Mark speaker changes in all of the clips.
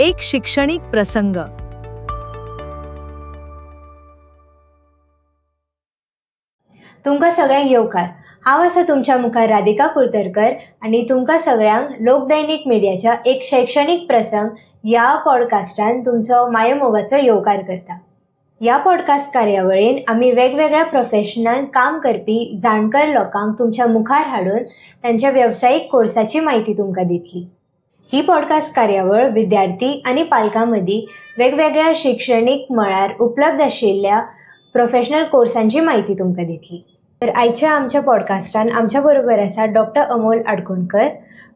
Speaker 1: एक शैक्षणिक प्रसंग.
Speaker 2: तुमका सगळ्यांक येवकार. हांव आसा तुमच्या मुखार राधिका कुर्तरकर आणि तुमका सगळ्यांक लोकदैनिक मीडियाच्या एक शैक्षणिक प्रसंग या पॉडकास्टान तुमचो मायेमोगाचो येवकार करता. या पॉडकास्ट कार्यावळीन आमी वेगवेगळ्या प्रोफेशनान काम करपी जाणकार लोकांक तुमच्या मुखार हाडून त्यांच्या व्यावसायिक कोर्साची माहिती तुमकां दितली. ही पॉडकास्ट कार्यावळ विद्यार्थी आणि पालकां मदीं वेगवेगळ्या शैक्षणिक मळार उपलब्ध आशिल्ल्या प्रोफेशनल कोर्सांची माहिती तुमकां दितली. तर आयच्या आमच्या पॉडकास्टान आमच्या बरोबर आसा डॉक्टर अमोल आडकोणकर.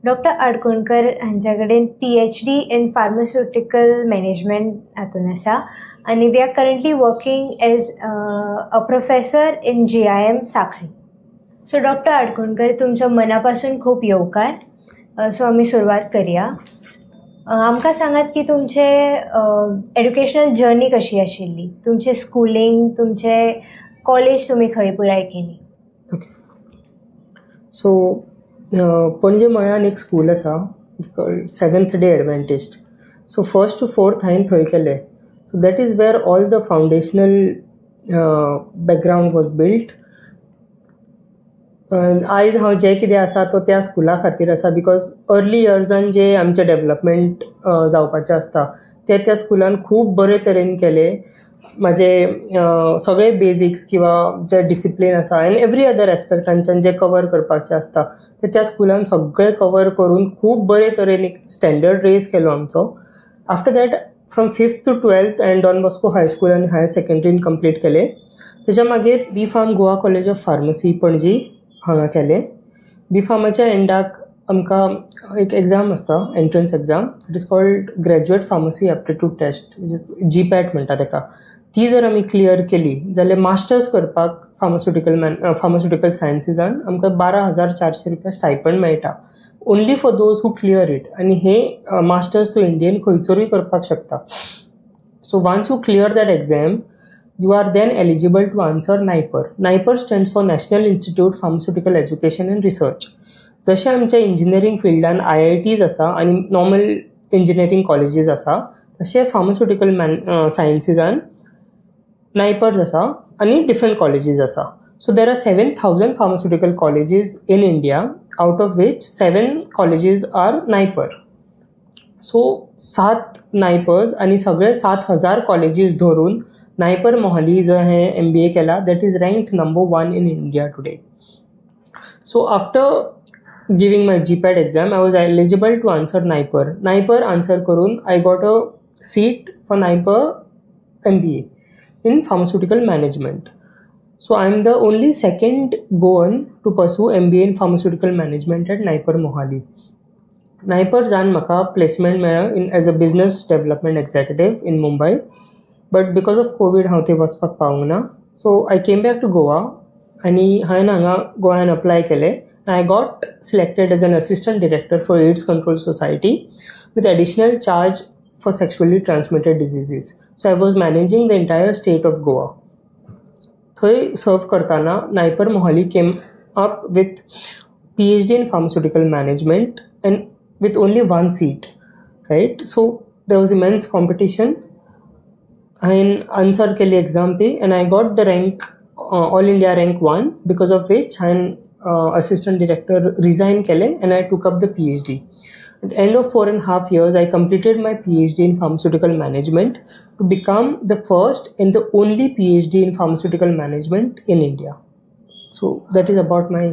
Speaker 2: डॉक्टर आडकोणकर हांच्या कडेन PhD इन फार्मास्युटिकल मॅनेजमेंट हातून आसा आणि they are currently working as a professor in GIM Sankhali. So doctor Adkonkar, तुमच्या मनापासून खूप येवकार. सो आम्ही सुरुवात करूया. आमकां सांगात की तुमचे एड्युकेशनल जर्नी कशी आशिल्ली, तुमचे स्कुलींग, तुमचे कॉलेज तुम्ही खंय पुराय केली.
Speaker 3: ओके. सो पणजे मळ्यान एक स्कूल आसा, it's called 7th day Adventist. So 1st to 4th हांवें थंय केलें. So that is where all the foundational background was built. आयज हांव जें कितें आसा तो त्या स्कुला खातीर आसा, बिकॉज अर्ली इयर्सान जे आमचें डेवलपमेंट जावपाचें आसता तें त्या स्कुलान खूब बरे तरेन केलें. म्हाजे सगळे बेजिक्स किंवा जे डिसिप्लीन आसा एंड एवरी अदर एस्पेक्टांच्यान जे कवर करपाचें आसता ते त्या स्कुलान सगळें कवर करून खूब बरे तरेन एक स्टँडर्ड रेज केलो आमचो. After that from 5th to 12th हांवें डॉन बॉस्को हायस्कूल आनी हायर सेकंड्रीन कंप्लीट केलें. तेच्या मागीर B.Pharm Goa college of pharmacy Panaji हांगा केलें. B.Pharmच्या एंडाक आमकां एक एग्जाम आसता, entrance exam. It is called graduate pharmacy aptitude test, which is GPAT म्हणटा तेका. ती जर आमी क्लियर केली जाल्यार मास्टर्स करपाक फार्मास्युटिकल सायन्सीसान आमकां 12,400 रुपया स्टायपंड मेळटा, only for those who clear it. आनी हे मास्टर्स तूं इंडियन खंयसरूय करपाक शकता. So once you clear that exam, you are then eligible to answer NIPER. NIPER stands for National Institute Pharmaceutical Education and Research. जशें आमच्या engineering फिल्डान IITs आसा आनी normal engineering colleges आसा, तशें फार्मास्युटिकल सायन्सीसान NIPERs आसा आनी डिफरंट कॉलेजीस आसा. So there are 7,000 pharmaceutical colleges in India, out of which 7 colleges are NIPER. So 7 NIPERs आनी सगळे 7,000 कॉलेजीस धरून NIPER मोहाली जो हांवें MBA केला, that is रँक्ड number 1 in India today. So after giving my GPAT exam, I was eligible to answer NIPER. NIPER answer करून I got a seat for NIPER MBA in Pharmaceutical Management. So I am the only second Goan to pursue MBA in Pharmaceutical Management at NIPER Mohali. NIPER जान म्हाका placement मेळ्ळा as a business development executive in Mumbai. But because of COVID हांव थंय वचपाक पावूंक ना. So I came back to Goa आनी हांवें हांगा गोंयान अप्लाय केलें. I got selected as an assistant director for AIDS control society with additional charge for sexually transmitted diseases. So I was managing the entire state of Goa. थंय सर्व करतना NIPER Mohali came up with PhD in Pharmaceutical Management and with only one seat, right? So there was immense competition. हांवें answer केली exam ती and I got the rank, all India rank 1, because of which हांवें assistant director resign केलें and I took up the PhD. At the end of 4.5 years, I completed my PhD in Pharmaceutical Management to become the first and the only PhD in Pharmaceutical Management in India. So that is about my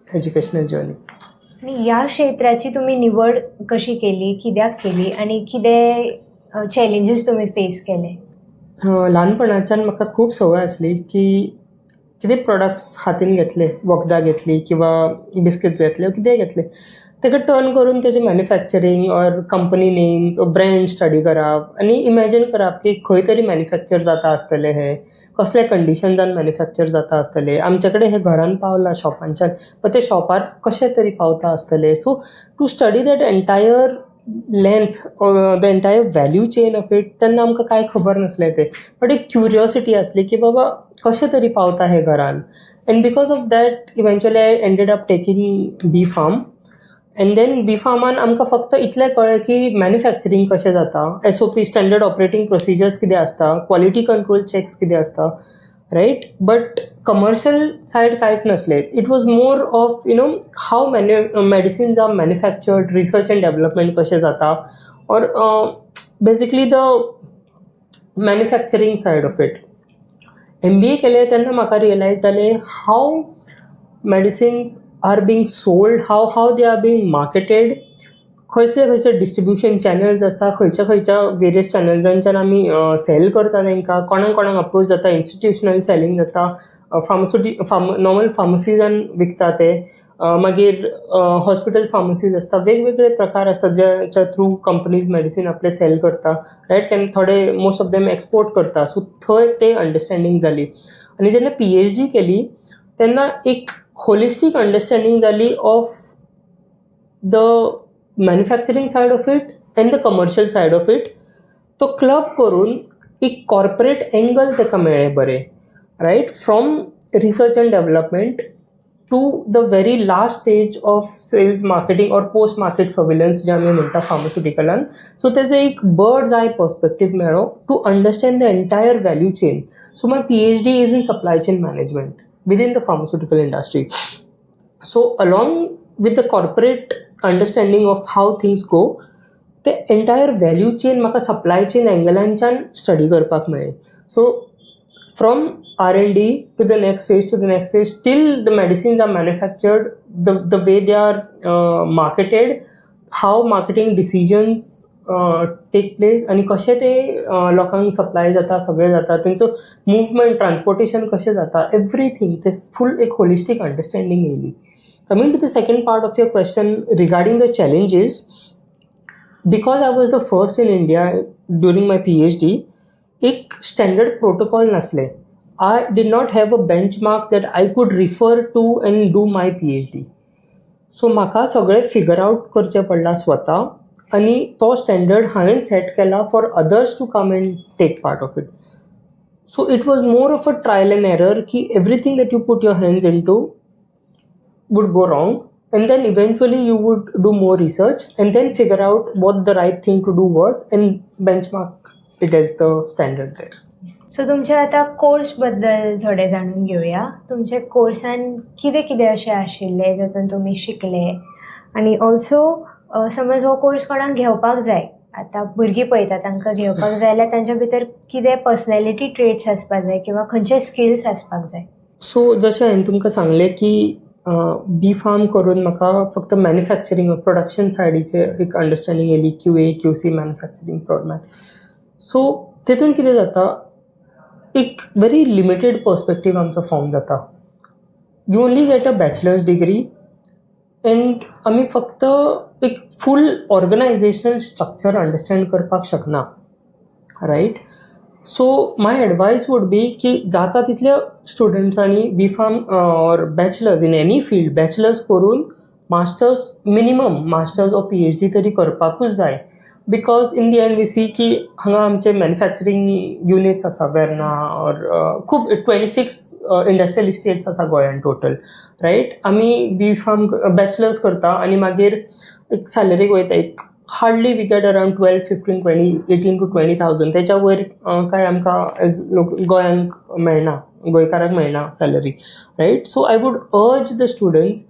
Speaker 3: educational journey.
Speaker 2: आणि या क्षेत्राची तुम्ही निवड कशी केली, कित्याक केली आणि कितें चॅलेंजीस तुम्ही फेस केले.
Speaker 3: ल्हानपणाच्यान म्हाका खूब संवय आसली की कितें प्रोडक्ट्स हातीन घेतले, वखदां घेतली किंवा बिस्किट्स घेतले, कितेंय घेतले, ताका टर्न करून तेजे manufacturing or company names or brand study करप आनी इमॅजीन करप की खंय तरी मॅन्युफॅक्चर जाता आसतलें, हे कसले कंडिशन्सान मॅन्युफॅक्चर जाता आसतलें, आमचे कडेन हे घरान पावलां शॉपांच्यान, पण ते शॉपार कशें तरी पावता आसतलें. So to study that entire length, the entire value chain of it, तेन्ना आमकां कांय खबर नासलें तें. बट एक क्युरियोसिटी आसली की बाबा कशें तरी पावता हे घरान. And because of that eventually I ended up taking B.Pharm. And then B फार्मान आमकां फक्त इतलें कळ्ळें की मॅन्युफॅक्चरींग कशें जाता, SOP स्टँडर्ड ऑपरेटींग प्रोसिजर्स कितें आसता, क्वॉलिटी कंट्रोल चॅक्स कितें आसता, रायट. बट कमर्शियल सायड कांयच नासलें. It was more of how medicines are manufactured, research and development कशें जाता, or basically the manufacturing side of it. MBA केलें तेन्ना म्हाका रियलायज जालें how medicines are being sold, how they are being marketed, खंयचे distribution channels आसा, खंयच्या various चॅनल्सांच्यान आमी सेल करता तांकां, कोणाक अप्रोच जाता, इन्स्टिट्युशनल सेलिंग जाता, नॉर्मल फार्मसीजान विकता ते, मागीर हॉस्पिटल फार्मसीज आसता, वेगवेगळे प्रकार आसतात ज्याच्या थ्रू कंपनीज मेडिसीन आपले सेल करता, रायट. केन्ना थोडे मोस्ट ऑफ देम एक्सपोर्ट करता. सो थंय ते अंडरस्टँडींग जाली. आनी जेन्ना PhD केली तेन्ना एक होलिस्टीक अंडरस्टँडींग जाली of the manufacturing side of it and the commercial side of it. तो क्लब करून एक कॉर्पोरेट एंगल ताका मेळ्ळें बरें, right. From research and development to the very last stage of sales marketing or post market surveillance जे आमी म्हणटा फार्मास्युटिकलान. सो तेजो एक बर्ड्स आय पर्स्पेक्टीव मेळ्ळो to understand the entire value chain. So my PhD is in supply chain management within the pharmaceutical industry. So along with the corporate understanding of how things go, the entire value chain म्हाका supply chain एंगलांच्यान study करपाक मेळ्ळी. So from R&D to the next phase till the medicines are manufactured, the way they are marketed, how marketing decisions take place, आनी कशें ते लोकांक supply जाता, सगळें जाता, तेंचो मुवमेंट, ट्रान्सपोर्टेशन कशें जाता, एवरीथींग ते फूल एक होलिस्टीक अंडरस्टँडींग येयली. Coming to the second part of your question regarding the challenges, because I was the first in India during my PhD, एक स्टँडर्ड प्रोटोकॉल नासलें. I did not have a benchmark that I could refer to and do my PhD. So म्हाका सगळें figure out करचें पडलां स्वता, आनी तो standard हांवें सेट केला for others to come and take part of it. So it was more of a trial and error की everything that you put your hands in to would go wrong, and then eventually you would do more research and then figure out what the right thing to do was and benchmark it as the standard there.
Speaker 2: सो तुमच्या आता कोर्सबद्दल थोडे जाणून घेऊया. तुमचे कोर्सान कितें अशें आशिल्ले जातून तुमी शिकले, आनी ऑल्सो समज हो कोर्स कोणाक घेवपाक जाय, आतां भुरगीं पळयता तांकां घेवपाक जाय जाल्यार तांच्या भितर कितें पर्सनॅलिटी ट्रेट्स आसपाक जाय किंवा खंयचे स्किल्स आसपाक जाय? सो
Speaker 3: जशें हांवें तुमकां सांगलें की B.Pharm करून म्हाका फक्त मॅन्युफॅक्चरींग प्रोडक्शन सायडीचे एक अंडरस्टँडींग येयली, QA QC मॅन्युफॅक्चरींग प्रोडक्ट. सो तेतून कितें जाता, एक व्हेरी लिमिटेड पर्स्पेक्टीव आमचो फॉर्म जाता. You only get a bachelor's degree and आमी फक्त एक फूल ऑर्गनायझेशनल स्ट्रक्चर अंडरस्टँड करपाक शकना, right. So my advice would be की जाता तितल्या स्टुडंट्सांनी B.Pharm or bachelor's in any field bachelor's करून master's, minimum master's or PhD तरी करपाकूच जाय. Because in the end we see की हांगा आमचे मॅन्युफॅक्चरींग युनिट्स आसा वेर्ना ऑर खूब 26 इंडस्ट्रियल इस्टेट्स आसा गोंयान टोटल, रायट. आमी B.Pharm बॅचलर्स करता आनी मागीर एक सॅलरीक वयता, एक hardly we get around 12, 15, 20, 18 to 20,000. त्याच्या वयर काय आमकां एज गोंयांक मेळना, गोंयकाराक मेळना salary, right. So I would urge the students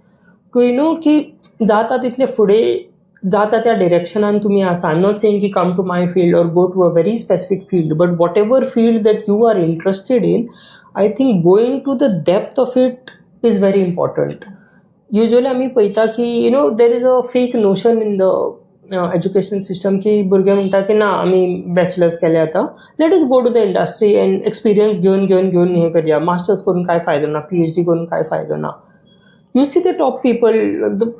Speaker 3: to की जाता तितले फुडें जाता त्या डिरेक्शनान तुमी आसा. आय एम नॉट सेइंग की come to my field or go to a very specific field, but whatever field that you are interested in, I think going to the depth of it is very important. Usually आमी पळयता की there is a fake notion in the education system की भुरगे म्हणटा की ना आमी bachelors केले आतां, let's go to the industry and experience घेवन हे करया, मास्टर्स करून काय फायदो ना, PhD करून काय फायदो ना. You see the top people, the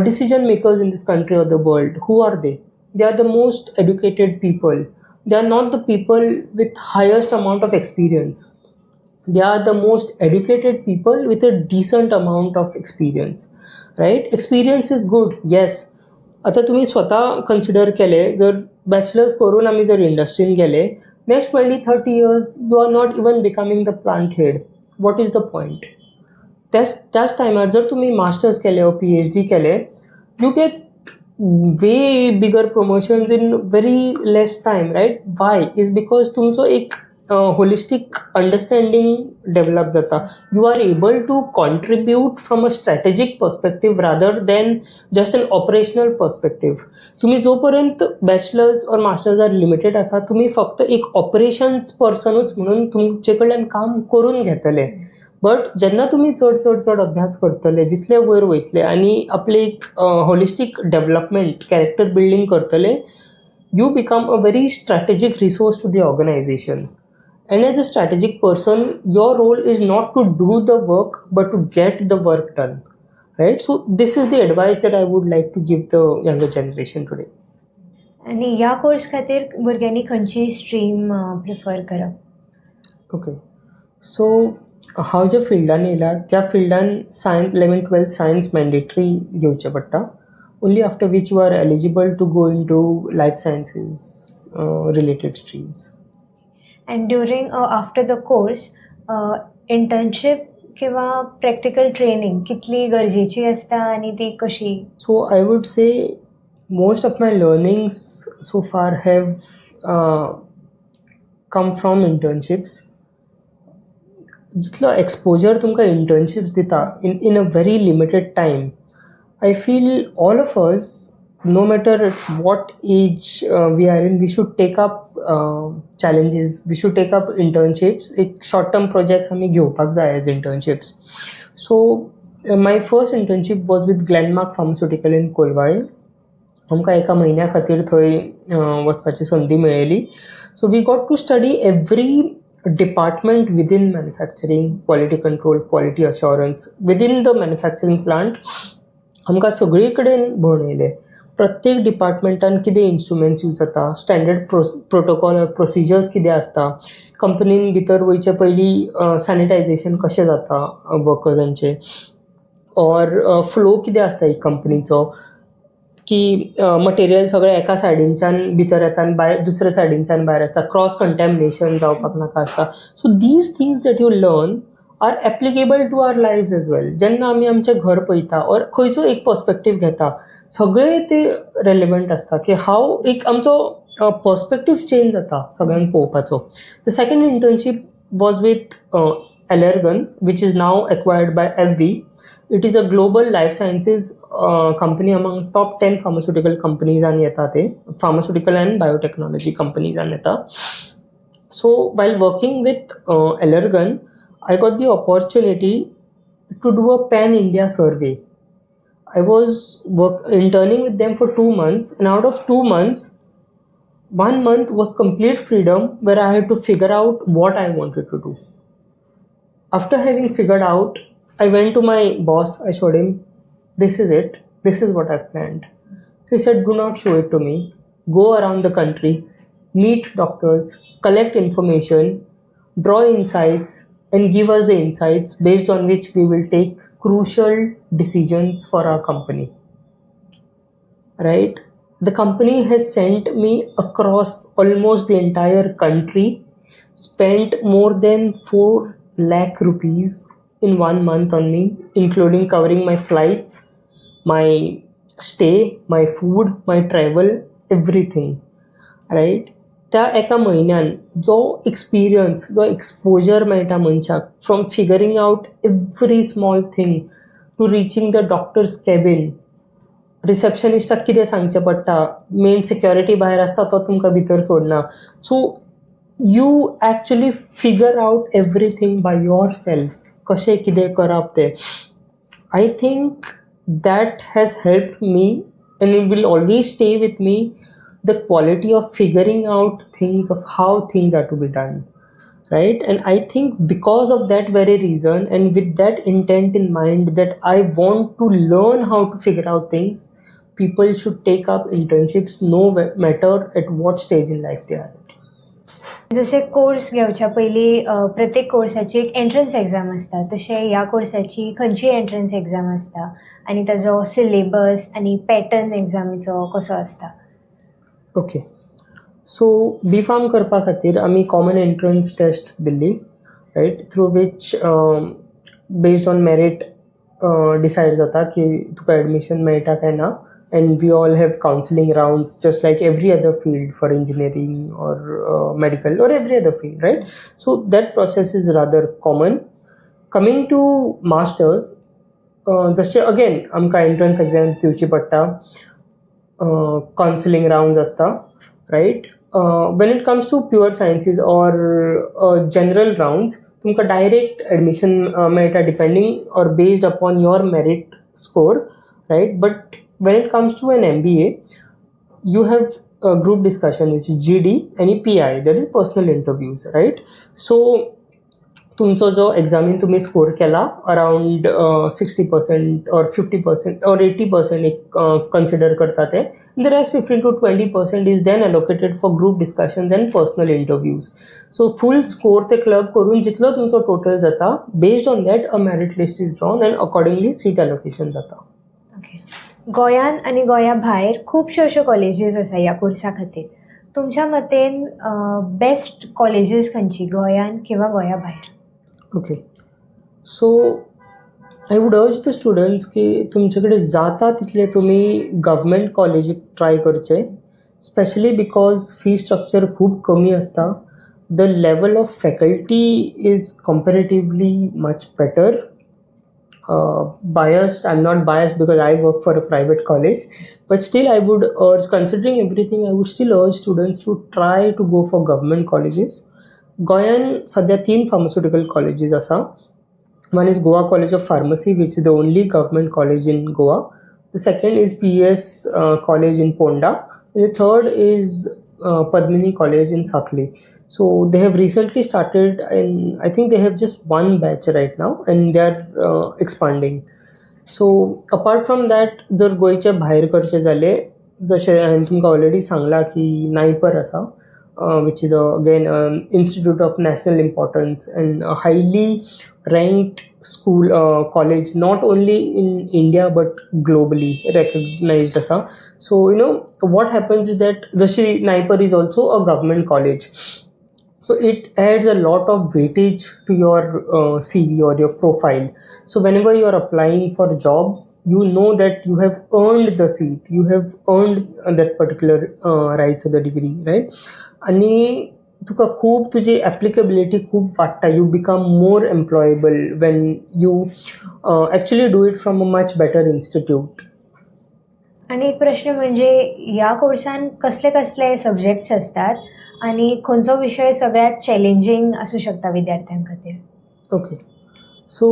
Speaker 3: decision makers in this country or the world, who are they? They are the most educated people. They are not the people with highest amount of experience. They are the most educated people with a decent amount of experience, right? Experience is good, yes. आता तुम्ही स्वतः consider केले, जर bachelors करून आमी जर इंडस्ट्रीन गेले, next 20-30 years you are not even becoming the plant head. What is the point? त्याच टायमार जर तुम्ही मास्टर्स केले वा PhD केले, you get way bigger promotions in very less time, right? Why? Is because तुमचो एक holistic understanding develop जाता. You are able to contribute from a strategic perspective rather than just an operational perspective. तुम्ही जोपर्यंत bachelors और masters limited आसा, तुम्ही फक्त एक ऑपरेशन्स पर्सनूच म्हणून तुमचे कडल्यान काम करून घेतले. बट जेन्ना तुम्ही चड चड चड अभ्यास करतले, जितले वयर वयतले आनी आपले एक होलिस्टीक डेव्हलपमेंट कॅरेक्टर बिल्डींग करतले, you become a very strategic resource to the organization. And as a strategic person, your role is not to do the work but to get the work done, right? So this is the advice that I would like to give the younger generation today.
Speaker 2: आणि ह्या course खातीर भुरग्यांनी खंयची stream prefer करप?
Speaker 3: Okay, सो हांव ज्या फिल्डान येयला त्या फिल्डान सायन्स 11-12 सायन्स मॅन्डेटरी घेवचें पडटा. Only after which you are eligible to go in to life sciences related streams.
Speaker 2: And during after the course internship किंवा प्रॅक्टिकल ट्रेनिंग कितली गरजेची असता आणि ती कशी?
Speaker 3: So I would say most of my learnings so far have come from internships. जितलो exposure तुमकां internships दिता in a very limited time, I feel all of us, no matter at what age we are in, we should take up challenges, we should take up internships. एक short term projects आमी घेवपाक जाय as internships. So my first internship was with Glenmark Pharmaceutical in Colvale. आमकां एका म्हयन्या खातीर थंय वचपाची संदी मेळ्ळी. So we got to study every department within manufacturing, quality control, quality assurance within the manufacturing plant. आमकां सगळी कडेन भोंवडयलें. प्रत्येक डिपार्टमेंटान कितें इन्स्ट्रुमेंट्स यूज जाता, स्टँडर्ड प्रोटोकॉल और प्रोसिजर्स कितें आसता, कंपनीन भितर वयचे पयलीं सॅनिटायझेशन कशें जाता वर्कर्सांचें, और फ्लो कितें आसता एक कंपनीचो, की मटेरियल सगळें एका सायडींच्यान भितर येता आनी भायर दुसऱ्या सायडींच्यान भायर आसता, क्रॉस कंटॅमिनेशन जावपाक नाका आसता. So these things that you learn are applicable to our lives as well. जेन्ना आमी आमचें घर पळयता और खंयचो एक पर्स्पेक्टीव घेता, सगळे ते रेलिवंट आसता की हांव एक आमचो पर्स्पेक्टीव चेंज जाता सगळ्यांक पळोवपाचो. The second internship was with Allergan, which is now acquired by AbbVie. It is a global life sciences company among top 10 pharmaceutical companies and pharmaceutical and biotechnology companies and So while working with Allergan, I got the opportunity to do a pan-India survey. I was interning with them for 2 months, and out of 2 months, 1 month was complete freedom where I had to figure out what I wanted to do. After having figured out, I went to my boss, I showed him, this is it, this is what I've planned. He said, do not show it to me, go around the country, meet doctors, collect information, draw insights, and give us the insights based on which we will take crucial decisions for our company. Right? The company has sent me across almost the entire country, spent more than 4 lakh rupees in 1 month on me, including covering my flights, my stay, my food, my travel, everything. Right? त्या एका म्हयन्यान जो experience, जो exposure मेळटा मनशाक, from figuring out every small thing to reaching the doctor's cabin, रिसेप्शनिस्टाक कितें सांगचें पडटा, मेन सिक्युरिटी भायर आसता तो तुमकां भितर सोडना. सो you actually figure out everything by yourself. कशें कितें करप तें. I think that has helped me and it will always stay with me, the quality of figuring out things, of how things are to be done. Right? And I think because of that very reason and with that intent in mind that I want to learn how to figure out things, people should take up internships no matter at what stage in life they are.
Speaker 2: जसे course घेवच्या पयलीं प्रत्येक कोर्साची एक entrance exam आसता, तशें ह्या कोर्साची खंयची entrance exam आसता आनी ताजो सिलेबस आनी पॅटर्न एग्जामीचो कसो आसता?
Speaker 3: ओके, सो B.Pharm करपा खातीर आमी कॉमन एंट्रन्स टेस्ट दिल्ली, right, through which based on merit decide जाता की तुका एडमिशन मेळटा काय ना. And we all have counseling rounds just like every other field for engineering or medical or every other field, right? So that process is rather common. Coming to masters, जशें again आमकां entrance exams दिवची पडटा, counselling rounds आसता, riot. when it comes to pure sciences or general rounds, तुमकां direct admission मेळटा depending or based upon your merit score, right? But when it comes to an MBA, you have a group discussion which is GD and PI, that is personal interviews, right? So तुमचो जो examine तुम्ही score केला around 60% or 50% or 80% एक consider करता ते. The rest 15 to 20% is then allocated for group discussions and personal interviews. So full score ते club करून जितलो तुमचो टोटल जाता, based on that a merit list is drawn and accordingly seat allocation जाता.
Speaker 2: Okay. गोंयान आनी गोंया भायर खुबश्यो अश्यो कॉलेजीस आसा ह्या कोर्सा खातीर. तुमच्या मतेन बेस्ट कॉलेजीस खंयची गोंयान किंवा गोंया भायर?
Speaker 3: Okay. So I would urge the students की तुमचे कडेन जाता तितले तुमी गव्हर्मेंट कॉलेजीक ट्राय करचे, स्पेशली बिकॉज फी स्ट्रक्चर खूब कमी आसता. The level of faculty is comparatively much better. Biased, I'm not biased because I work for a private college, but still I would urge, considering everything, I would still urge students to try to go for government colleges. गोंयान सध्या 3 pharmaceutical colleges आसा. One is Goa College of Pharmacy, which is the only government college in Goa. The second is PS College in Ponda. And the third is Padmini College in Sakli. So they have recently started, and I think they have just one batch right now, and they are expanding. So apart from that, जर गोयचे भायर करचे जाले, जशें हांवें तुमकां already Sangla की नायपर आसा, which is again an institute of national importance and a highly ranked school college, not only in India but globally recognized asa. So what happens is that Zashi Naipur is also a government college, so it adds a lot of weightage to your CV or your profile. So whenever you are applying for jobs, you know that you have earned the seat, you have earned that particular rights of the degree, right? आणि तुका खूब तुजी applicability खूब वाडटा. You become more employable when you actually do it from a much better institute.
Speaker 2: आणि एक प्रश्न म्हणजे ह्या कोर्सान कसले कसले सब्जेक्ट्स असतात आणि खंयचो विषय सगळ्यात चॅलेंजिंग असू शकता विद्यार्थ्यां खातीर?
Speaker 3: ओके. सो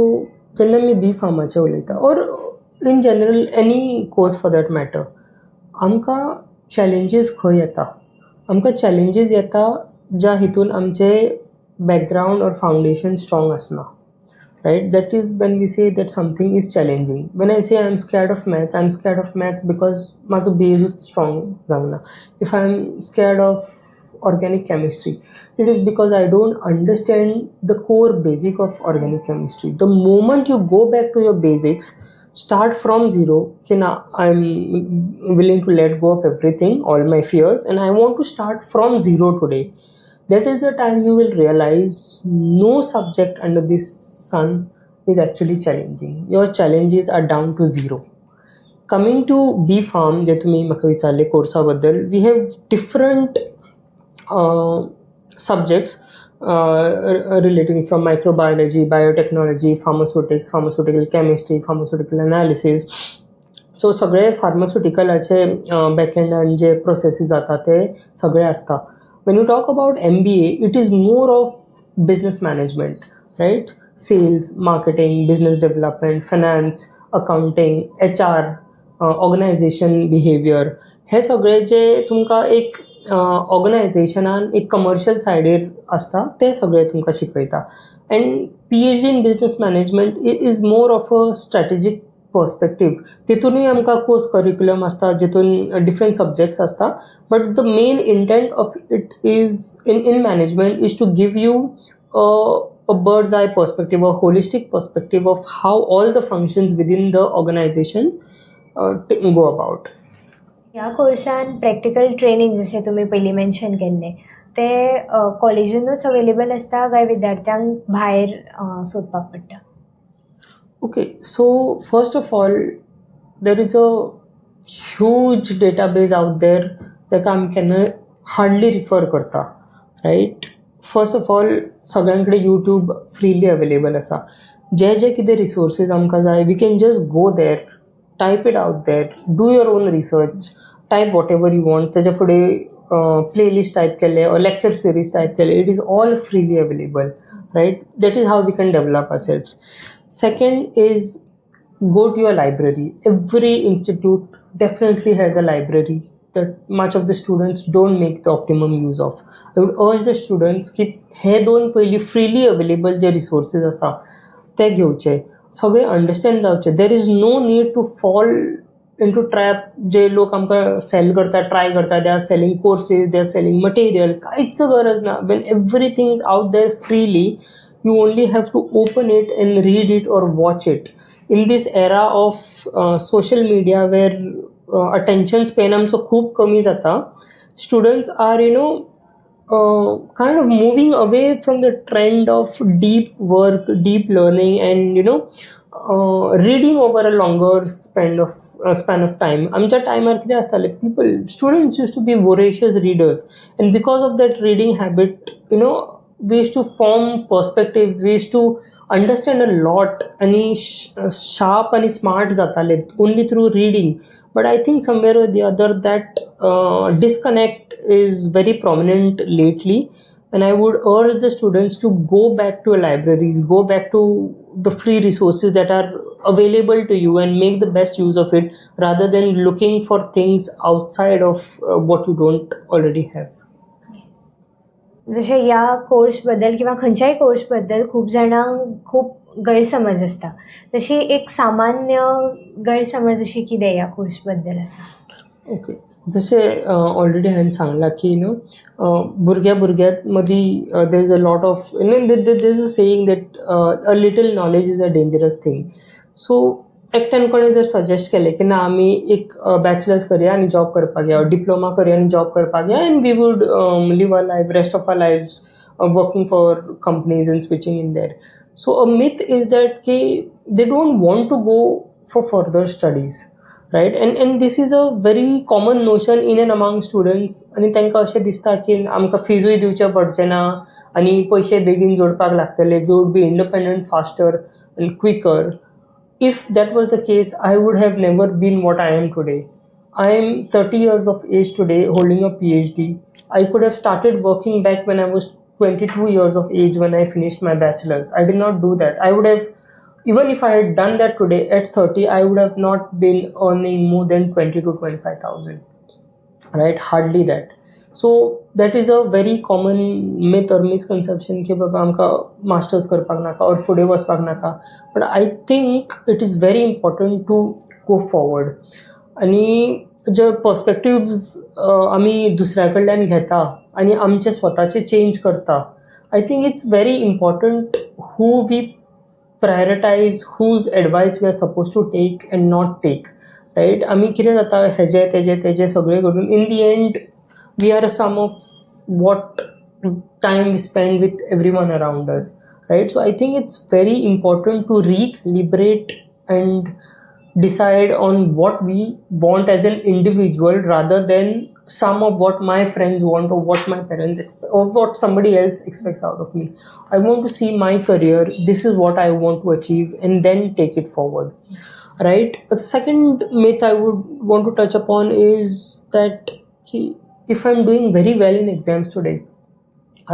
Speaker 3: जेन्ना आमी B.Pharmaचें उलयता, और in general any course for that matter, आमकां चॅलेंजीस खंय येता? आमकां चॅलेंजीस येता ज्या हितून आमचे बॅकग्रावंड और फावंडेशन स्ट्रॉंग आसना, right? That is when we say that something is challenging. When I say I'm scared of maths because माझो base is strong जावना. If I'm scared of organic chemistry, it is because I don't understand the core basic of organic chemistry. The moment you go back to your basics, start from zero, I'm willing to let go of everything, all my fears, and I want to start from zero today. That is the time you will realize no subject under this sun is actually challenging. Your challenges are down to zero. Coming to B.Pharm, जे तुम्ही म्हाका विचारले कोर्सा बद्दल, we have different subjects relating from microbiology, biotechnology, pharmaceutics, pharmaceutical chemistry, pharmaceutical analysis. So सगळे फार्मास्युटिकलाचे बॅकएंडान जे processes जाता ते सगळे आसता. When you talk about MBA, it is more of business management, right? Sales, marketing, business development, finance, accounting, HR, organization behavior. हे सगळे जे तुमकां एक ऑर्गनायझेशनान एक commercial सायडीर आसता ते सगळे तुमकां शिकयता. And PhD in business management is more of a strategic perspective. तितूनय आमकां कोर्स करिक्युलम आसता जितून डिफरंट सब्जेक्ट्स आसता, but the main intent of it is in management is to give you a bird's eye perspective, a holistic perspective of how all the functions within the organization go about.
Speaker 2: ह्या कोर्सान practical training जशें तुमी पयलीं mention केल्लें ते कॉलेजीनूच available आसता काय विद्यार्थ्यांक भायर सोदपाक पडटा?
Speaker 3: Okay, so first of all, there is a huge database out there that can hardly refer करता, right? First of all, सगळ्यांकडे YouTube freely available असा. जे जे कितें resources आमकां जाय, we can just go there, type it out there, do your own research, type whatever you want. त्याच्या फुडें playlist type केले or lecture series type केले, it is all freely available, right? That is how we can develop ourselves. Second is go to your library. Every institute definitely has a library that much of the students don't make the optimum use of. I would urge the students की हे दोन पयली freely available जे resources आसा ते घेवचे, सगळे understand जावचे. There is no need to fall in to trap जे लोक आमकां सेल करता, ट्राय करता. They are selling courses, they are selling material. कांयच गरज ना. When everything is out there freely, you only have to open it and read it or watch it. In this era of social media where attention span आमचो खूब कमी जाता, students are kind of moving away from the trend of deep work, deep learning, and reading over a longer span of time. आमच्या टायमार कितें आसतालें, students used to be voracious readers, and because of that reading habit, we used to form perspectives, we used to understand a lot, and sharp and smart जाताले only through reading. But I think somewhere or the other that disconnect is very prominent lately, and I would urge the students to go back to libraries, go back to the free resources that are available to you and make the best use of it, rather than looking for things outside of what you don't already have.
Speaker 2: जसे या कोर्सबद्दल किंवा खंयच्याय कोर्सबद्दल खूप जाणांक खूप गैरसमज असता, तशी एक सामान्य गैरसमज अशी कितें या कोर्सबद्दल आसा?
Speaker 3: ओके, जशें ऑलरेडी हांवें सांगलां की भुरग्यां मदीं there is a lot of there is a saying that a little knowledge is a dangerous thing. So एकट्यान कोणें जर सजेस्ट केलें की ना आमी एक बॅचलर्स करया आनी जॉब करपाक या, डिप्लोमा करया आनी जॉब करपाक या, and we would live our life, rest of our lives working for companies and switching in there. So a myth is that की they don't want to go for further studies, right? And this is a very common notion in and among students. आनी तांकां अशें दिसता की आमकां फिजूय दिवचें पडचें ना आनी पयशे बेगीन जोडपाक लागतले, we would be independent faster and quicker. If that was the case, I would have never been what I am today. I am 30 years of age today, holding a PhD. I could have started working back when I was 22 years of age when I finished my bachelor's. I did not do that. I would have, even if I had done that today at 30, I would have not been earning more than 20 to 25,000. Right? Hardly that. So that is a very common myth or misconception की बाबा आमकां masters करपाक नाका और फुडें वचपाक नाका. But I think it is very important to go forward. आनी जे पर्स्पेक्टिव्स आमी दुसऱ्या कडल्यान घेता आनी आमचे स्वताचे चेंज करता, I think it's very important who we prioritise, whose advice we are suppose to take and not take, right? आमी कितें जाता हेजे तेजे सगळें करून in the end we are a sum of what time we spend with everyone around us, right? So I think it's very important to recalibrate and decide on what we want as an individual, rather than sum of what my friends want or what my parents expect or what somebody else expects out of me. I want to see my career, this is what I want to achieve, and then take it forward, right? The second myth I would want to touch upon is that if I'm doing very well in exams today,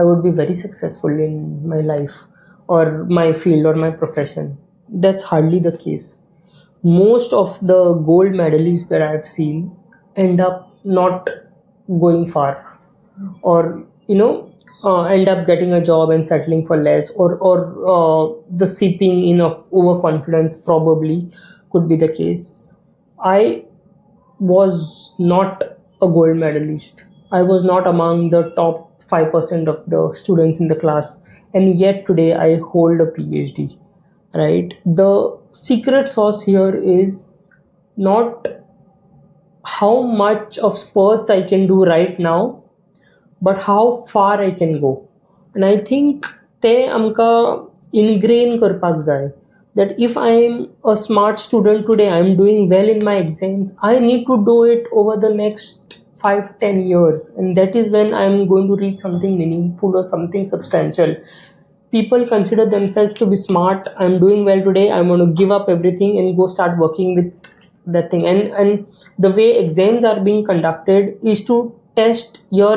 Speaker 3: I would be very successful in my life or my field or my profession. That's hardly the case. Most of the gold medalists that I've seen end up not going far, or end up getting a job and settling for less, or the seeping in of overconfidence probably could be the case. I was not a gold medalist. I was not among the top 5% of the students in the class, and yet today I hold a PhD, right? The secret sauce here is not how much of sports I can do right now, but how far I can go. And I think ते आमकां ingrain करपाक जाय that if I am a smart student today, I am doing well in my exams, I need to do it over the next 5-10 years, and that is when I am going to reach something meaningful or something substantial. People consider themselves to be smart. I'm doing well today, I'm going to give up everything and go start working with that thing. And the way exams are being conducted is to test your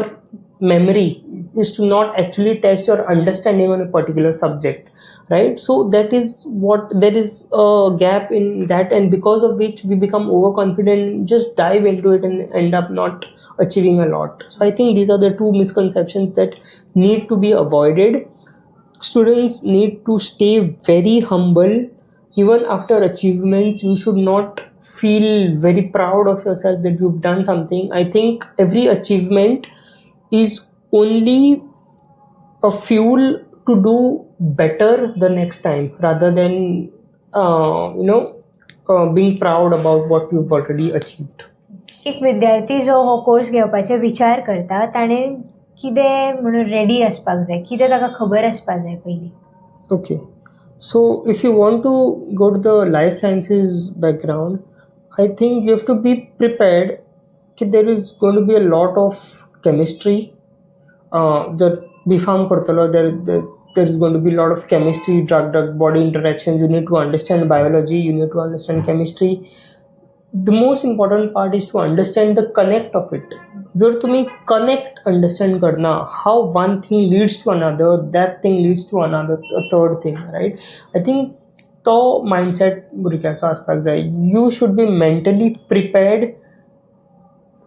Speaker 3: memory, is to not actually test your understanding on a particular subject, right? So that is what, there is a gap in that, and because of which we become overconfident, just dive into it and end up not achieving a lot. So I think these are the two misconceptions that need to be avoided. Students need to stay very humble. Even after achievements, you should not feel very proud of yourself that you've done something. I think every achievement is only a fuel to do better the next time, rather than being proud about what you've already achieved.
Speaker 2: एक विद्यार्थी जो हो course घेवपाचे विचार करता ताणें कितें म्हणून रेडी आसपाक जाय, कितें ताका खबर आसपाक जाय पयलीं?
Speaker 3: Okay, so if you want to go to the life sciences background, I think you have to be prepared that there is going to be a lot of chemistry. The B.Pharm kortalo, there is going to be a lot of chemistry, drug body interactions. You need to understand biology, you need to understand chemistry. The most important part is to understand the connect of it. जर तुम्ही connect understand करना, how one thing leads to another, that thing leads to another, a third thing, right? I think तो mindset भुरग्याचो आसपाक जाय. You should be mentally prepared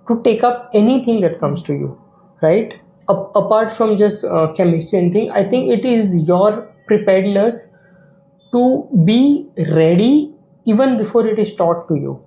Speaker 3: to take up anything that comes to you, right? Apart from just chemistry and thing, I think it is your preparedness to be ready even before it is taught to you,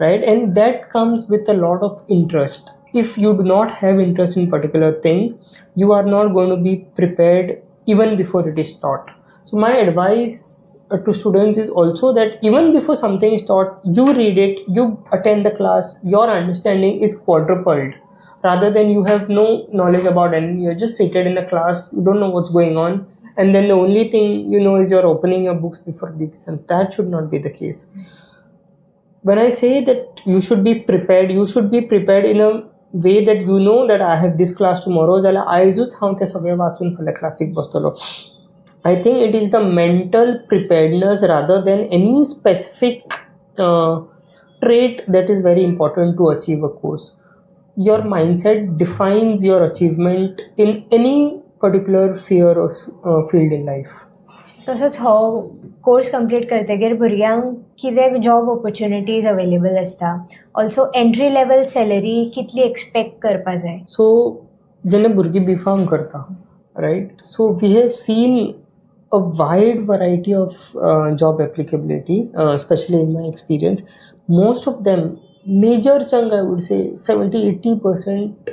Speaker 3: right? And that comes with a lot of interest. If you do not have interest in particular thing, you are not going to be prepared even before it is taught. So my advice to students is also that even before something is taught, you read it, you attend the class, your understanding is quadrupled, rather than you have no knowledge about anything. You're just seated in the class, you don't know what's going on, and then the only thing you know is you're opening your books before the exam. That should not be the case. When I say that you should be prepared in a way that you know that I have this class tomorrow, जाल्यार आयजूच हांव तें सगळें वाचून फाल्यां classic बसतलो. I think it is the mental preparedness rather than any specific trait that is very important to achieve a course. Your mindset defines your achievement in any particular sphere or field in life.
Speaker 2: तसोच हो course complete करतकीर भुरग्यांक कितें job opportunities available आसता, also entry level salary कितली expect करपा जाय?
Speaker 3: So जेन्ना भुरगीं B.Pharm करता, right, so we have seen a wide variety of job applicability, especially in my experience. Most of them, major chunk I would say 70-80%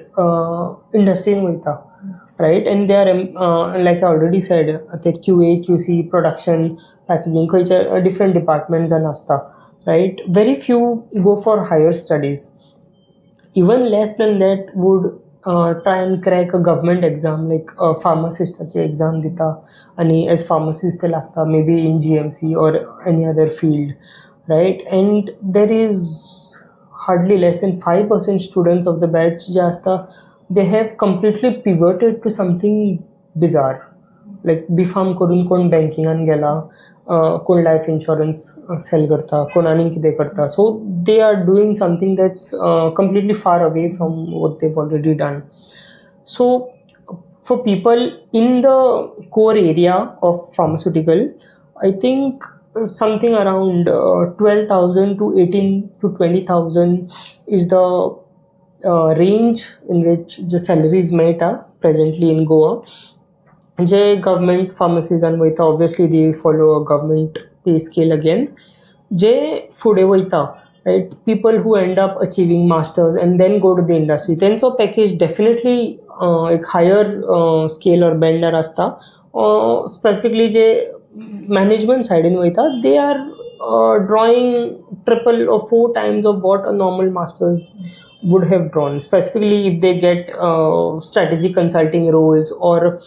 Speaker 3: industry वयता, right? And they are like I already said, the QA, QC, production, packaging, खंयच्या different departments आसता, right? Very few go for higher studies. Even less than that would try and crack a government exam, like pharmacistची exam दिता आणि as pharmacist ते लागता, maybe in GMC or any other field, right? And there is hardly less than 5% students of the batch जे आसता, they have completely pivoted to something bizarre, like B.Pharm करून कोण बँकिंगान गेला, कोण life insurance cell करता, कोण आनीक कितें करता. So they are doing something that's completely far away from what they've already done. So for people in the core area of pharmaceutical, I think something around 12,000 to 18 to 20,000 is the range in which the salaries मेळटा presently in Goa. जे government फार्मसीजान वयता, obviously they follow a government pay scale again. जे फुडें वयता, right, people who end up achieving master's and then go to the industry, तेंचो package definitely एक higher scale or बँडार आसता. स्पेसिफिकली जे मॅनेजमेंट सायडीन वयता, they are drawing triple or 4 times of what a normal master's would have drawn, specifically if they get strategic consulting roles or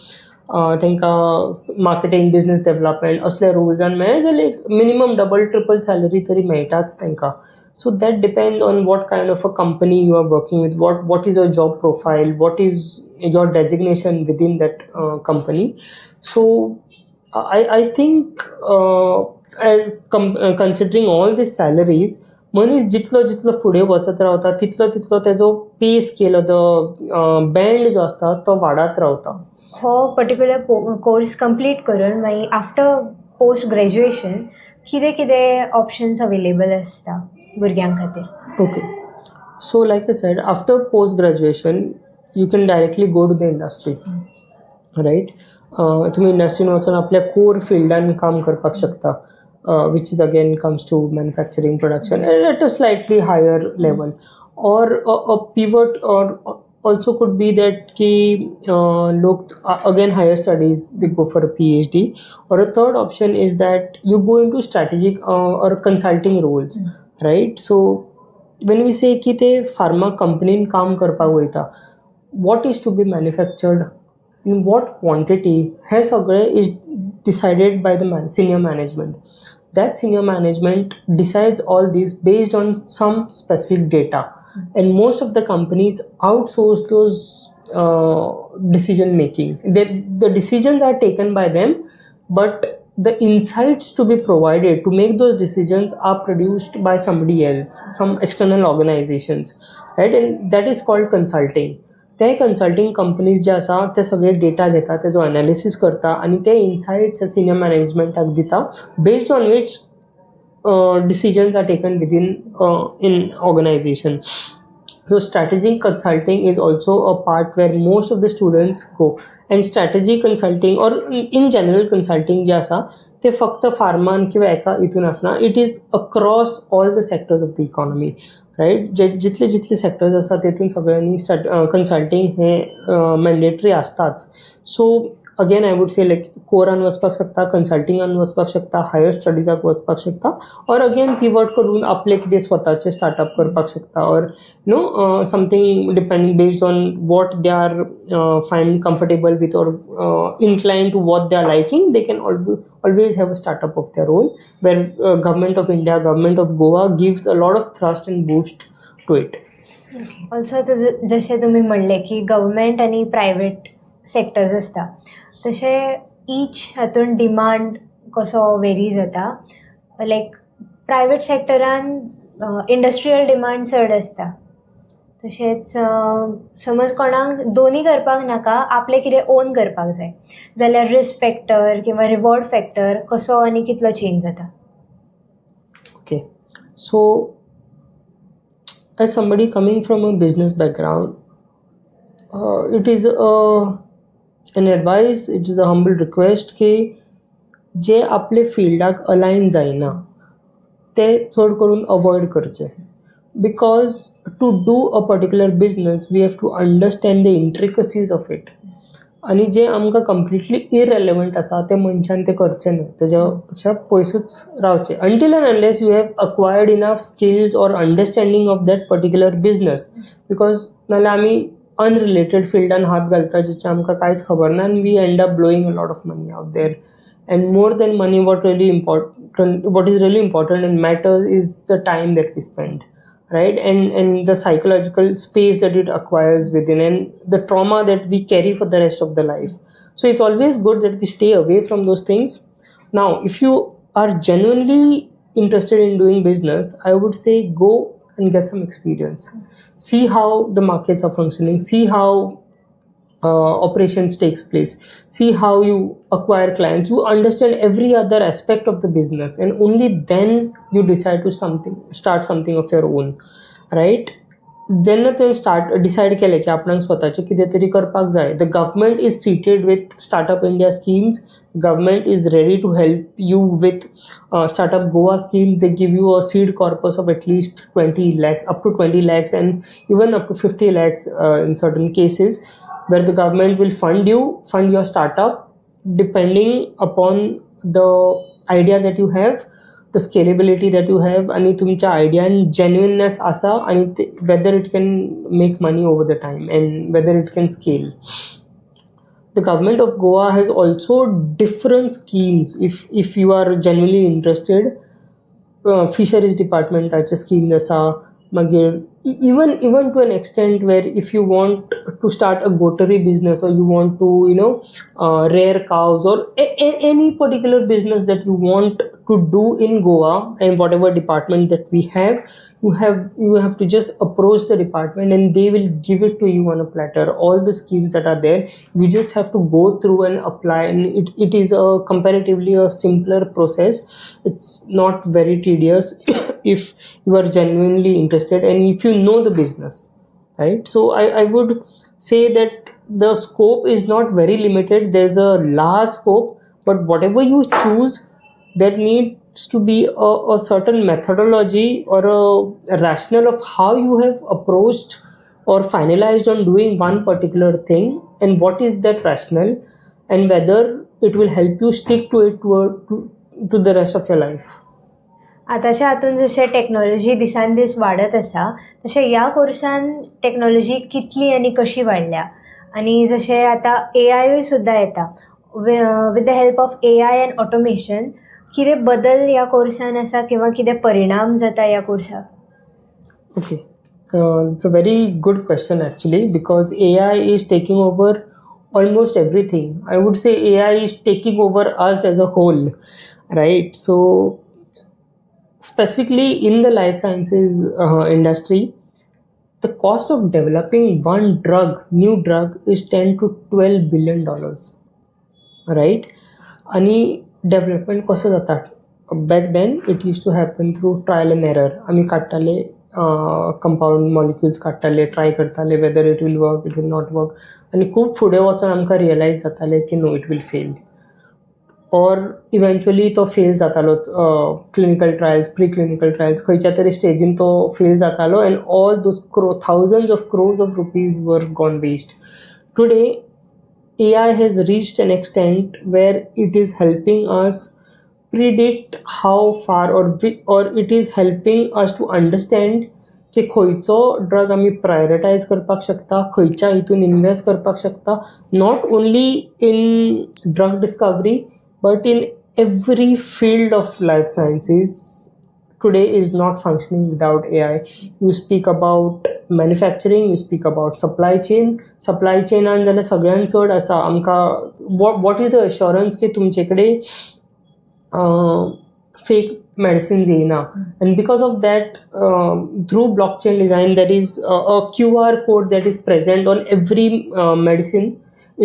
Speaker 3: तांकां marketing business development असले रोल्सान मेळ्ळे जाल्यार मिनिमम डबल ट्रिपल सॅलरी तरी मेळटाच तांकां. So that depends on what kind of a company you are working with, what is your job profile, what is your designation within that company. So I think considering all these salaries, मनीस जितलो जितलो फुडें वचत रावता तितलो तितलो तेजो पे स्केल बँड जो आसता तो वाडत रावता.
Speaker 2: हो पर्टिक्युलर कोर्स कंप्लीट करून मागीर आफ्टर पोस्ट ग्रॅज्युएशन कितें कितें ऑप्शन्स अवेलेबल आसता भुरग्यां खातीर?
Speaker 3: Okay. So like I said, after post-graduation, you can directly go to the industry, right? तुम्ही इंडस्ट्रीन वचून आपल्या कोर फिल्डान काम करपाक शकता, which is again comes to manufacturing production at a slightly higher level. Or a pivot or also could be that ki log again higher studies they go for a PhD. Or a third option is that you go into strategic or consulting roles. Right? So when we say ki te pharma company काम करपाक वयता, what is to be manufactured in what quantity हे सगळे is decided by the senior management. That senior management decides all this based on some specific data, and most of the companies outsource those decision making. The decisions are taken by them, but the insights to be provided to make those decisions are produced by somebody else, some external organizations, right? And that is called consulting. ते consulting companies जे आसा ते सगळे data घेता, तेजो analysis करता आनी ते इनसायट्स senior मॅनेजमेंटाक दिता, based on which decisions are taken within in organization. So strategic consulting is also a part where most of the students go. And strategy consulting or in general consulting जे आसा ते फक्त फार्मान किंवा एका हितून आसना, it is across all the sectors of the economy, right? जितले जितले सेक्टर्स आसा तेतून सगळ्यांनी कंसल्टिंग हे मॅन्डेटरी आसताच. सो अगेन आय वूड से लायक कोरान वचपाक शकता, कंसल्टिंगान वचपाक शकता, हायर स्टडीजाक वचपाक शकता, और अगेन पिवट करून आपले कितें स्वताचे स्टार्टअप करपाक शकता, or you know something depending based on what they are find comfortable with or inclined to what they are liking, they can always have a startup of their own, where government of India, government of Goa gives a lot of thrust and boost to it.
Speaker 2: Also जशें तुमी म्हणलें की government आनी private sectors आसता, तशे each हातून demand कसो very जाता. लायक प्रायवेट सेक्टरान इंडस्ट्रियल डिमांड चड आसता, तशेंच समज कोणाक दोनी करपाक नाका, आपलें कितें ओन करपाक जाय जाल्यार रिस्क फॅक्टर किंवा रिवॉर्ड फॅक्टर कसो आनी कितलो चेंज जाता?
Speaker 3: Okay, so as somebody coming from a business background, it is an advice, it is a humble request की जे आपले फिल्डाक अलायन जायना ते चड करून अवॉयड करचे. Because to do a particular business we have to understand the intricacies of it. आणि जे आमकां completely इररेलेवंट आसा ते मनशान ते करचें न्हू, तेज्या पेक्षा पयसूच रावचें until and unless you have acquired enough skills or understanding of that particular business. Because नाल्यार आमी अनरिलेटेड फिल्डान हात घालता जेचे आमकां कांयच खबर ना, and we end up blowing a lot of money out there. And more than money, what is really important and matters is the time that we spend, right? And the psychological space that it acquires within, and the trauma that we carry for the rest of the life. So it's always good that we stay away from those things. Now, if you are genuinely interested in doing business, I would say go and get some experience. See how the markets are functioning, see how operations takes place, see how you acquire clients, you understand every other aspect of the business, and only then you decide to start something of your own, right? जेन्ना तुवें decide केलें की आपणाक स्वताचें कितें तरी करपाक जाय, the government is seated with startup India schemes, government is ready to help you with startup Goa scheme. They give you a seed corpus of at least 20 lakhs, up to 20 lakhs, and even up to 50 lakhs in certain cases, where the government will fund your startup depending upon the idea that you have, the scalability that you have, आणि तुमच्या आयडियान genuineness आसा, आणि whether it can make money over the time and whether it can scale. the government of Goa has also different schemes. If you are genuinely interested, fisheries departmentaचे scheme आसा. मागीर even to an extent where if you want to start a goatery business, or you want to rear cows, or any particular business that you want to do in Goa, and whatever department that we have, you have to just approach the department and they will give it to you on a platter, all the schemes that are there. You just have to go through and apply, and it is a comparatively a simpler process. It's not very tedious if you are genuinely interested and if you know the business, right? So I would say that the scope is not very limited. There's a large scope, but whatever you choose, there needs to be a certain methodology or a rationale of how you have approached or finalized on doing one particular thing, and what is that rationale, and whether it will help you stick to it to the rest of your life.
Speaker 2: आताच्या हातून जशे technology दिसान दीस वाडत आसा, तशें ह्या कोर्सान technology कितली आनी कशी वाडल्या, आनी जशें आतां AI सुद्दां येता, with the help of AI and automation, कितें बदल ह्या कोर्सान आसा किंवा कितें परिणाम जाता ह्या कोर्साक?
Speaker 3: Okay, it's a very good question actually, because AI is taking over almost everything. I would say AI is taking over us as a whole, right? So specifically in the life sciences industry, the cost of developing one new drug is $10 to $12 billion, right? Ani development कसं जाता? Back then it used to happen through trial and error. आम्ही काढताले compound molecules काढताले, try करताले whether it will work, it will not work, आणि खूप फुडें वचून आमकां realize जाताले की no, it will fail. Or eventually तो फेल जातालोच. Clinical trials, pre clinical trials खंयच्या तरी स्टेजीन तो फेल जातालो, and all those thousands of crores of rupees were gone waste. Today AI has reached an extent where it is helping us predict how far, or it is helping us to understand की खंयचो drug आमी प्रायोरिटायज करपाक शकता, खंयच्या हितून invest करपाक शकता, not only in drug discovery but in every field of life sciences today is not functioning without AI. You speak about manufacturing, you speak about supply chain and जाल्यार सगळ्यान चड आसा आमकां what is the assurance की तुमचे कडेन fake medicines येना. And because of that, through blockchain design, there is a QR code that is present on every medicine.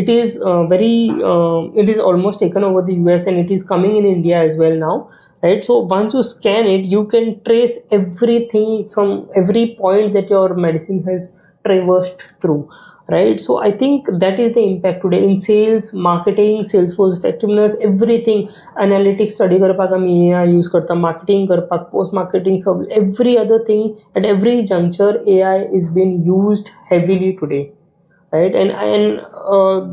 Speaker 3: It is it is almost taken over the US, and it is coming in India as well now, right? So once you scan it, you can trace everything from every point that your medicine has traversed through, right? So I think that is the impact today in sales, marketing, Salesforce effectiveness, everything. Analytics study करपाक आमी AI use करता, marketing करपाक, post marketing, so every other thing, at every juncture AI is being used heavily today, right? And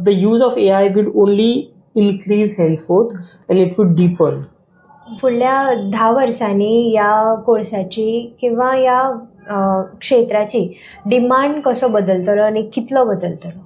Speaker 3: the use of AI will only increase henceforth, and it would deepen.
Speaker 2: फुडल्या 10 वर्सांनी ह्या कोर्साची किंवा ह्या क्षेत्राची demand कसो बदलतलो आनी कितलो बदलतलो?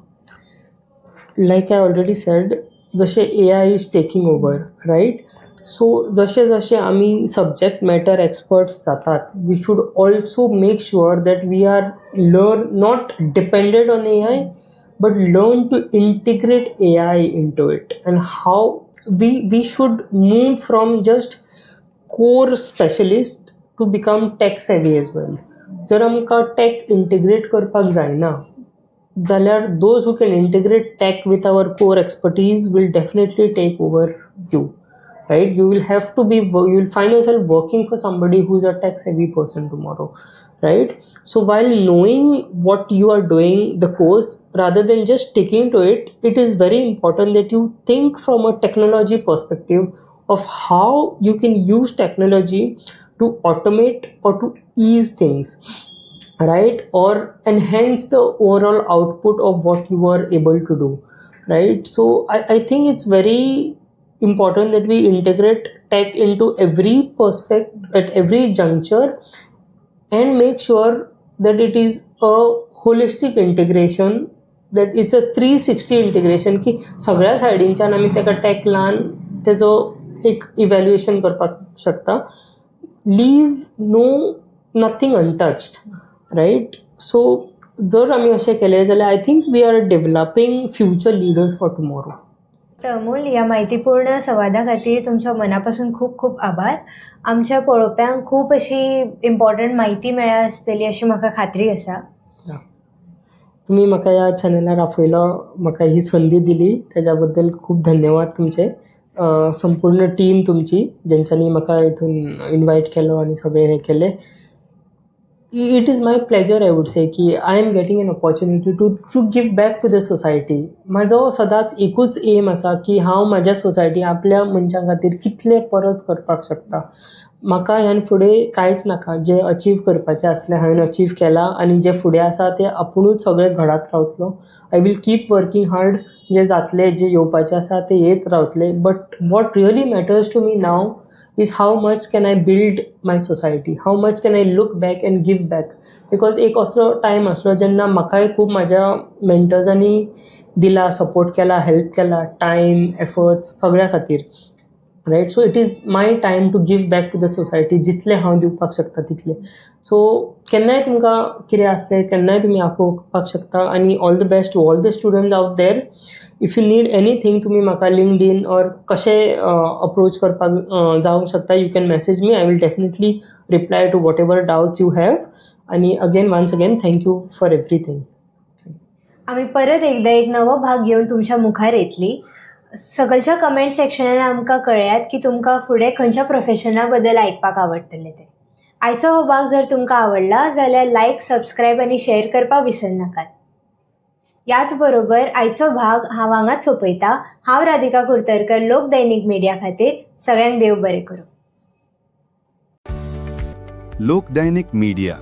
Speaker 3: Like I already said, जशे AI is taking over, right? So जशे आमी subject matter experts जातात, we should also make sure that we are not dependent on AI, but learn to integrate AI into it, and how we should move from just core specialist to become tech savvy as well. जर आमकां tech integrate करपाक जायना, जाल्यार those who can integrate tech with our core expertise will definitely take over you, right? You will find yourself working for somebody who's a tech savvy person tomorrow, right? So while knowing what you are doing, the course, rather than just sticking to it, it is very important that you think from a technology perspective of how you can use technology to automate or to ease things, right? Or enhance the overall output of what you are able to do, right? So I think it's very important that we integrate tech into every at every juncture, and make sure that it is a holistic integration that it's a 360 integration की सगळ्या सायडींच्यान आमी ताका टेकलान तेजो एक evaluation करपाक शकता. Leave nothing untouched right. So जर आमी अशें केलें जाल्यार I think we are developing future leaders for tomorrow.
Speaker 2: Amol, या माहितीपूर्ण संवादा खातीर तुमच्या मनापासून खूप खूप आभार. आमच्या पळोवप्यांक खूप अशी इम्पॉर्टंट माहिती मेळ्ळा आसतली अशी म्हाका खात्री आसा.
Speaker 3: तुम्ही म्हाका ह्या चॅनलार आपयलो, म्हाका ही संदी दिली तेज्या बद्दल खूप धन्यवाद तुमचे. संपूर्ण टीम तुमची जेंच्यांनी म्हाका हितून इनवायट केलो आनी सगळें हें केलें. It is my pleasure I would say की I am getting an opportunity to give back to the society. म्हाजो सदांच एकूच एम आसा की हांव म्हाज्या सोसायटी आपल्या मनशां खातीर कितलें परस करपाक शकता. म्हाका ह्यान फुडें कांयच नाका. जें अचीव करपाचें आसलें हांवें अचीव केलां आनी जें फुडें आसा तें आपुणूच सगळें घडत रावतलो. I will keep working hard. जें जातलें, जें येवपाचें आसा तें येत रावतलें. But what really matters to me now is how much can I build my society, how much can I look back and give back. Because एक असलो टायम आसलो जेन्ना म्हाकाय खूब म्हाज्या मेंटर्सांनी दिला, सपोर्ट केला, हेल्प केला, टायम, एफर्ट्स सगळ्या खातीर right. So it is my time to give back to the society. जितलें हांव दिवपाक शकता तितलें. सो केन्नाय तुमकां कितें आसलें केन्नाय तुमी आपोवपाक शकता. आनी all the best to all the students out there. If you need anything तुमी म्हाका लिंक्डइन ऑर कशें अप्रोच करपाक जावंक शकता. You can message me. I will definitely reply to whatever doubts you have. आनी once again thank you for everything.
Speaker 2: आमी परत एकदा एक नवो भाग घेवन तुमच्या मुखार येतली. सकलच्या कमेंट सेक्शनान आमकां कळयात की तुमकां फुडें खंयच्या प्रोफेशना बद्दल आयकपाक आवडटलें तें. आयचो हो भाग जर तुमकां आवडला जाल्यार लायक, सबस्क्रायब आनी शेअर करपाक विसरनाकात. याच बरोबर आयचो भाग हांव हांगाच सोंपयता. हांव राधिका कुर्तरकर, लोकदैनिक मिडिया खातीर. सगळ्यांक देव बरें करूं.
Speaker 4: लोकदैनिक मीडिया